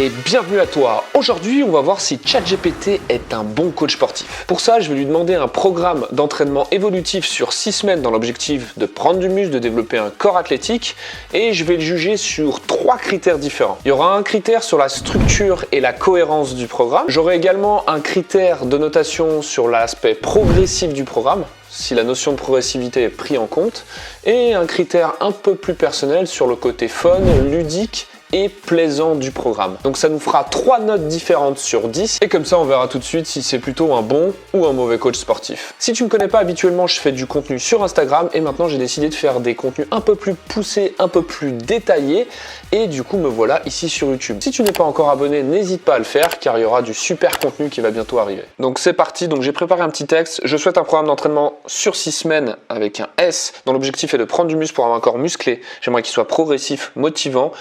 et bienvenue à toi. Aujourd'hui, on va voir si ChatGPT est un bon coach sportif. Pour ça, je vais lui demander un programme d'entraînement évolutif sur 6 semaines dans l'objectif de prendre du muscle, de développer un corps athlétique et je vais le juger sur 3 critères différents. Il y aura un critère sur la structure et la cohérence du programme. J'aurai également un critère de notation sur l'aspect progressif du programme, si la notion de progressivité est prise en compte, et un critère un peu plus personnel sur le côté fun, ludique et plaisant du programme. Donc ça nous fera 3 notes différentes sur 10 et comme ça on verra tout de suite si c'est plutôt un bon ou un mauvais coach sportif. Si tu me connais pas, habituellement je fais du contenu sur Instagram et maintenant j'ai décidé de faire des contenus un peu plus poussés, un peu plus détaillés et du coup me voilà ici sur YouTube. Si tu n'es pas encore abonné, n'hésite pas à le faire car il y aura du super contenu qui va bientôt arriver. Donc c'est parti, donc j'ai préparé un petit texte. Je souhaite un programme d'entraînement sur 6 semaines avec un S dont l'objectif est de prendre du muscle pour avoir un corps musclé. J'aimerais qu'il soit progressif, motivant,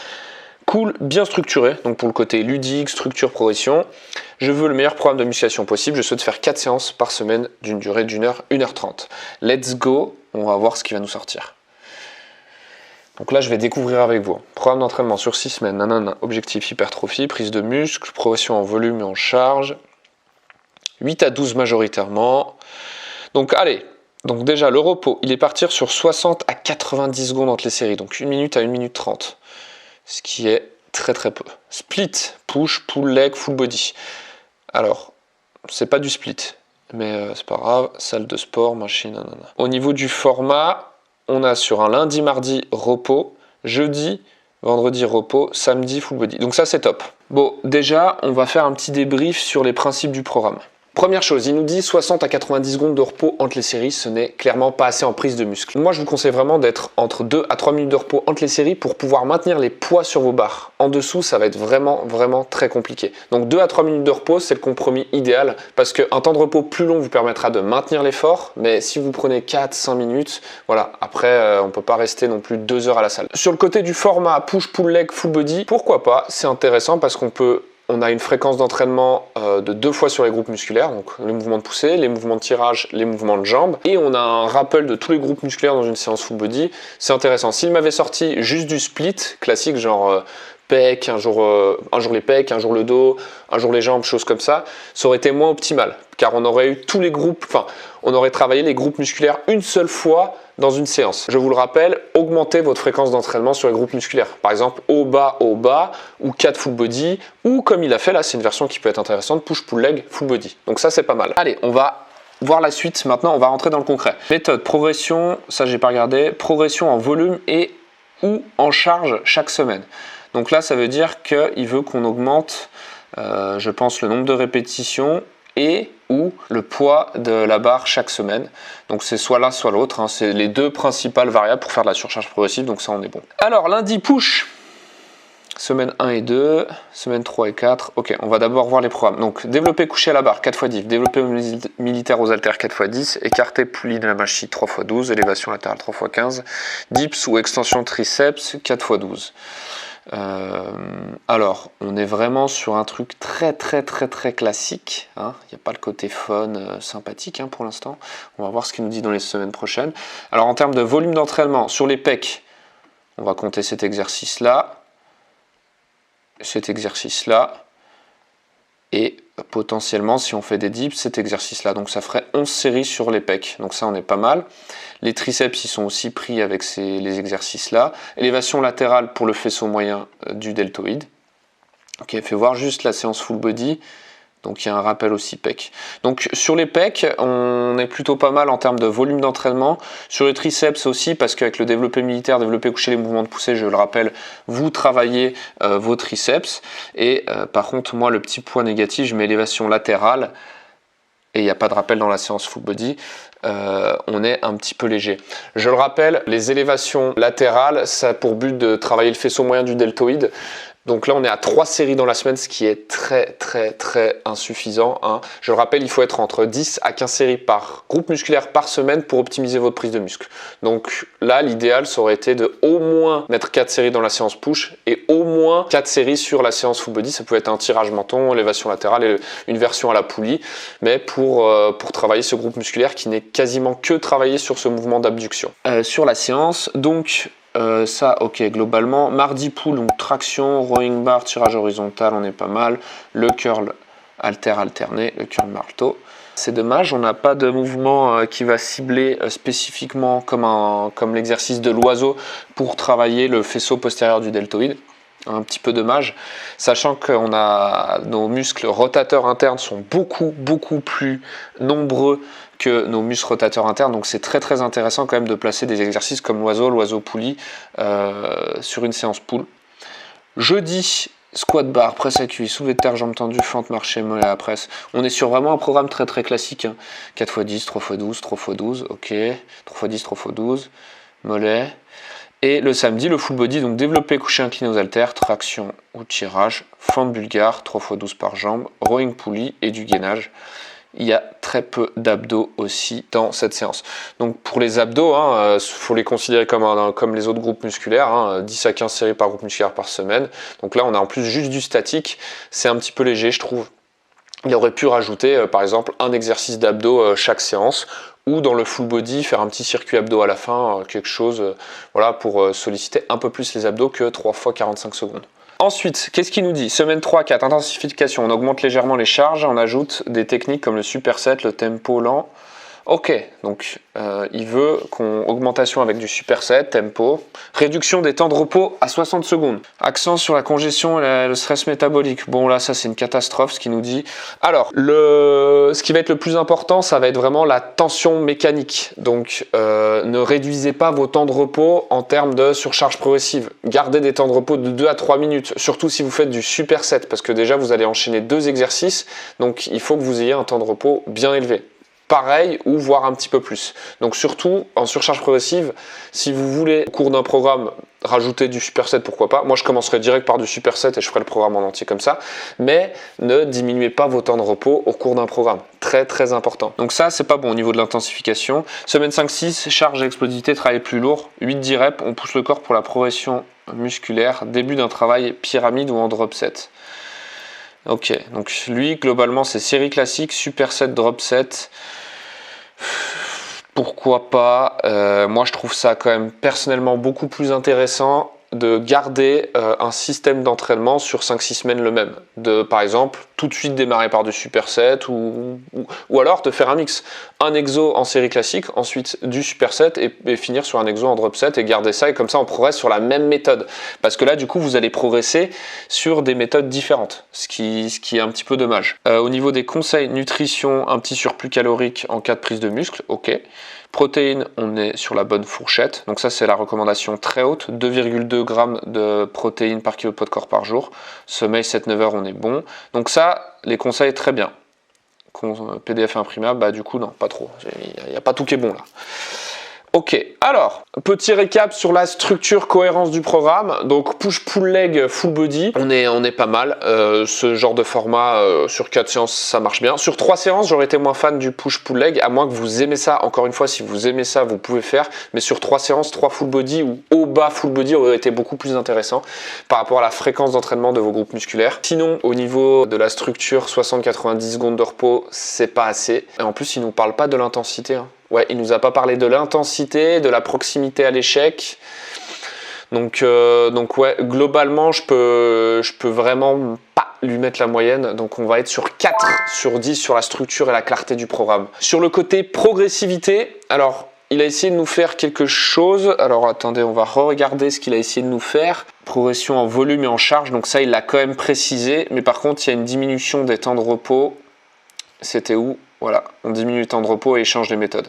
cool, bien structuré, donc pour le côté ludique, structure, progression. Je veux le meilleur programme de musculation possible. Je souhaite faire 4 séances par semaine d'une durée d'1 heure, 1h30. Let's go, on va voir ce qui va nous sortir. Donc là, je vais découvrir avec vous. Programme d'entraînement sur 6 semaines, nanana, objectif hypertrophie, prise de muscle, progression en volume et en charge. 8 à 12 majoritairement. Donc allez, donc déjà le repos, il est partir sur 60 à 90 secondes entre les séries, donc 1 minute à 1 minute 30. Ce qui est très très peu. Split, push, pull leg, full body. Alors, c'est pas du split, mais c'est pas grave. Salle de sport, machine, nanana. Au niveau du format, on a sur un lundi, mardi, repos, jeudi, vendredi, repos, samedi, full body. Donc ça, c'est top. Bon, déjà, on va faire un petit débrief sur les principes du programme. Première chose, il nous dit 60 à 90 secondes de repos entre les séries, ce n'est clairement pas assez en prise de muscle. Moi je vous conseille vraiment d'être entre 2 à 3 minutes de repos entre les séries pour pouvoir maintenir les poids sur vos barres. En dessous, ça va être vraiment très compliqué. Donc 2 à 3 minutes de repos, c'est le compromis idéal parce qu'un temps de repos plus long vous permettra de maintenir l'effort, mais si vous prenez 4-5 minutes, voilà, après on peut pas rester non plus 2 heures à la salle. Sur le côté du format push, pull leg, full body, pourquoi pas, c'est intéressant parce on a une fréquence d'entraînement de 2 fois sur les groupes musculaires, donc les mouvements de poussée, les mouvements de tirage, les mouvements de jambes, et on a un rappel de tous les groupes musculaires dans une séance full body. C'est intéressant. S'il m'avait sorti juste du split classique, genre pec, un jour les pecs, un jour le dos, un jour les jambes, choses comme ça aurait été moins optimal, car on aurait eu tous les groupes, enfin, on aurait travaillé les groupes musculaires une seule fois dans une séance. Je vous le rappelle, augmentez votre fréquence d'entraînement sur les groupes musculaires. Par exemple, haut, bas, ou 4 full body, ou comme il a fait là, c'est une version qui peut être intéressante, push, pull leg, full body. Donc ça, c'est pas mal. Allez, on va voir la suite. Maintenant, on va rentrer dans le concret. Méthode, progression, ça j'ai pas regardé, progression en volume et ou en charge chaque semaine. Donc là, ça veut dire qu'il veut qu'on augmente, je pense, le nombre de répétitions et ou le poids de la barre chaque semaine. Donc c'est soit l'un soit l'autre, hein. C'est les 2 principales variables pour faire de la surcharge progressive, donc ça on est bon. Alors lundi push, semaine 1 et 2, semaine 3 et 4. Ok, on va d'abord voir les programmes. Donc développer couché à la barre 4x10, développer militaire aux haltères 4x10, écarté poulie de la machine 3x12, élévation latérale 3x15, dips ou extension triceps 4x12. Alors, on est vraiment sur un truc très classique, hein. Il n'y a pas le côté fun, sympathique pour l'instant. On va voir ce qu'il nous dit dans les semaines prochaines. Alors, en termes de volume d'entraînement, sur les pecs, on va compter cet exercice-là, et potentiellement, si on fait des dips, cet exercice-là. Donc ça ferait 11 séries sur les pecs. Donc ça, on est pas mal. Les triceps, ils sont aussi pris avec les exercices-là. Élévation latérale pour le faisceau moyen du deltoïde. Ok, fais voir juste la séance full body. Donc il y a un rappel aussi pec. Donc sur les pecs, on est plutôt pas mal en termes de volume d'entraînement. Sur les triceps aussi, parce qu'avec le développé militaire, développé couché, les mouvements de poussée, je le rappelle, vous travaillez vos triceps. Et par contre, moi, le petit point négatif, je mets élévation latérale. Et il n'y a pas de rappel dans la séance full body, on est un petit peu léger. Je le rappelle, les élévations latérales, ça a pour but de travailler le faisceau moyen du deltoïde. Donc là, on est à 3 séries dans la semaine, ce qui est très insuffisant, hein. Je le rappelle, il faut être entre 10 à 15 séries par groupe musculaire par semaine pour optimiser votre prise de muscle. Donc là, l'idéal, ça aurait été de au moins mettre 4 séries dans la séance push et au moins 4 séries sur la séance full body. Ça peut être un tirage menton, élévation latérale et une version à la poulie, mais pour travailler ce groupe musculaire qui n'est quasiment que travaillé sur ce mouvement d'abduction. Sur la séance, donc Ça, ok, globalement. Mardi pull, donc traction, rowing bar, tirage horizontal, on est pas mal. Le curl alterné, le curl marteau. C'est dommage, on n'a pas de mouvement qui va cibler spécifiquement comme l'exercice de l'oiseau pour travailler le faisceau postérieur du deltoïde. Un petit peu dommage, sachant que nos muscles rotateurs internes sont beaucoup plus nombreux que nos muscles rotateurs internes, donc c'est très intéressant quand même de placer des exercices comme l'oiseau poulie sur une séance pull. Jeudi, squat bar, presse à cuisse, soulevé de terre, jambes tendues, fente, marché, mollet à presse. On est sur vraiment un programme très classique, hein. 4x10, 3x12, 3x12, ok, 3x10, 3x12, mollet. Et le samedi, le full body, donc développé, couché, incliné aux haltères, traction ou tirage, fente bulgare, 3x12 par jambe, rowing poulie et du gainage. Il y a très peu d'abdos aussi dans cette séance. Donc pour les abdos, il faut les considérer comme les autres groupes musculaires, 10 à 15 séries par groupe musculaire par semaine. Donc là, on a en plus juste du statique, c'est un petit peu léger, je trouve. Il aurait pu rajouter par exemple un exercice d'abdos chaque séance, ou dans le full body faire un petit circuit abdos à la fin, quelque chose voilà, pour solliciter un peu plus les abdos que 3 fois 45 secondes. Ensuite, qu'est-ce qu'il nous dit? Semaine 3-4, intensification, on augmente légèrement les charges, on ajoute des techniques comme le superset, le tempo lent. Ok, donc il veut qu'on augmentation avec du superset, tempo, réduction des temps de repos à 60 secondes, accent sur la congestion et le stress métabolique. Bon là ça c'est une catastrophe ce qu'il nous dit. Alors ce qui va être le plus important, ça va être vraiment la tension mécanique. Donc ne réduisez pas vos temps de repos en termes de surcharge progressive. Gardez des temps de repos de 2 à 3 minutes, surtout si vous faites du superset, parce que déjà vous allez enchaîner 2 exercices, donc il faut que vous ayez un temps de repos bien élevé. Pareil ou voire un petit peu plus. Donc surtout en surcharge progressive, si vous voulez au cours d'un programme rajouter du superset, pourquoi pas. Moi je commencerai direct par du superset et je ferai le programme en entier comme ça, mais ne diminuez pas vos temps de repos au cours d'un programme. Très important. Donc ça c'est pas bon au niveau de l'intensification. Semaine 5-6, charge et explosivité, travail plus lourd, 8-10 reps, on pousse le corps pour la progression musculaire, début d'un travail pyramide ou en drop set. Ok, donc lui, globalement, c'est série classique, superset, drop set. Pourquoi pas? Moi, je trouve ça quand même personnellement beaucoup plus intéressant de garder un système d'entraînement sur 5-6 semaines le même. Par exemple, tout de suite démarrer par du superset ou alors de faire un mix. Un exo en série classique, ensuite du superset et finir sur un exo en drop set et garder ça. Et comme ça, on progresse sur la même méthode. Parce que là, du coup, vous allez progresser sur des méthodes différentes, ce qui est un petit peu dommage. Au niveau des conseils nutrition, un petit surplus calorique en cas de prise de muscle, ok. Protéines, on est sur la bonne fourchette. Donc ça, c'est la recommandation très haute. 2,2 grammes de protéines par kilo de poids de corps par jour. Sommeil 7-9 heures, on est bon. Donc ça, les conseils, très bien. PDF imprimable, bah du coup, non, pas trop. Il n'y a pas tout qui est bon là. Ok, alors, petit récap sur la structure, cohérence du programme. Donc push-pull-leg, full body, on est pas mal. Ce genre de format, sur 4 séances, ça marche bien. Sur 3 séances, j'aurais été moins fan du push-pull-leg, à moins que vous aimez ça. Encore une fois, si vous aimez ça, vous pouvez faire. Mais sur 3 séances, 3 full body ou haut-bas full body aurait été beaucoup plus intéressant par rapport à la fréquence d'entraînement de vos groupes musculaires. Sinon, au niveau de la structure, 60-90 secondes de repos, c'est pas assez. Et en plus, il nous parle pas de l'intensité, hein. Ouais, il nous a pas parlé de l'intensité, de la proximité à l'échec. Donc ouais, globalement, je peux vraiment pas lui mettre la moyenne. Donc on va être sur 4 sur 10 sur la structure et la clarté du programme. Sur le côté progressivité, alors il a essayé de nous faire quelque chose. Alors attendez, on va re-regarder ce qu'il a essayé de nous faire. Progression en volume et en charge, donc ça il l'a quand même précisé. Mais par contre, il y a une diminution des temps de repos. C'était où? Voilà, on diminue le temps de repos et change les méthodes.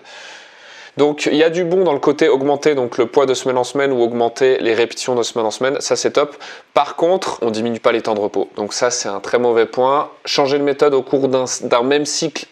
Donc il y a du bon dans le côté augmenter donc le poids de semaine en semaine ou augmenter les répétitions de semaine en semaine, ça c'est top. Par contre, on diminue pas les temps de repos. Donc ça c'est un très mauvais point. Changer de méthode au cours d'un même cycle,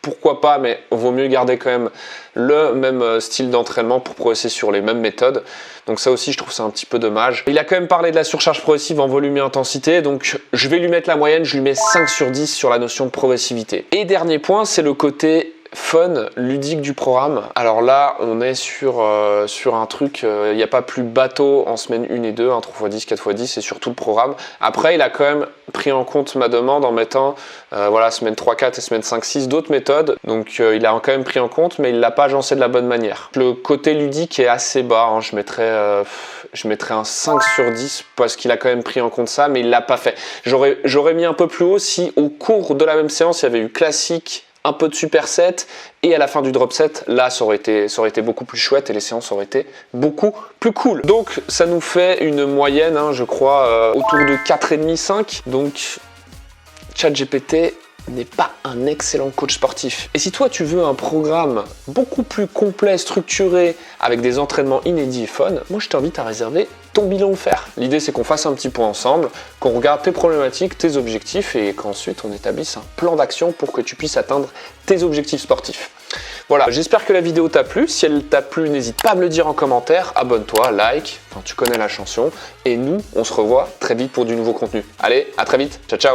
pourquoi pas, mais il vaut mieux garder quand même le même style d'entraînement pour progresser sur les mêmes méthodes. Donc ça aussi, je trouve ça un petit peu dommage. Il a quand même parlé de la surcharge progressive en volume et intensité, donc je vais lui mettre la moyenne, je lui mets 5 sur 10 sur la notion de progressivité. Et dernier point, c'est le côté fun, ludique du programme. Alors là, on est sur un truc, il n'y a pas plus bateau en semaine 1 et 2, 3x10, 4x10, c'est sur tout le programme. Après, il a quand même pris en compte ma demande en mettant voilà, semaine 3, 4 et semaine 5, 6 d'autres méthodes. Donc il a quand même pris en compte, mais il ne l'a pas agencé de la bonne manière. Le côté ludique est assez bas, hein. Je mettrais un 5 sur 10 parce qu'il a quand même pris en compte ça, mais il ne l'a pas fait. J'aurais mis un peu plus haut si au cours de la même séance, il y avait eu classique, un peu de superset et à la fin du drop set, là ça aurait été beaucoup plus chouette et les séances auraient été beaucoup plus cool. Donc ça nous fait une moyenne, hein, je crois, autour de 4,5, 5. Donc ChatGPT n'est pas un excellent coach sportif. Et si toi tu veux un programme beaucoup plus complet, structuré, avec des entraînements inédits et fun, moi je t'invite à réserver ton bilan offert. L'idée c'est qu'on fasse un petit point ensemble, qu'on regarde tes problématiques, tes objectifs et qu'ensuite on établisse un plan d'action pour que tu puisses atteindre tes objectifs sportifs. Voilà, j'espère que la vidéo t'a plu. Si elle t'a plu, n'hésite pas à me le dire en commentaire, abonne-toi, like, enfin tu connais la chanson. Et nous, on se revoit très vite pour du nouveau contenu. Allez, à très vite, ciao ciao.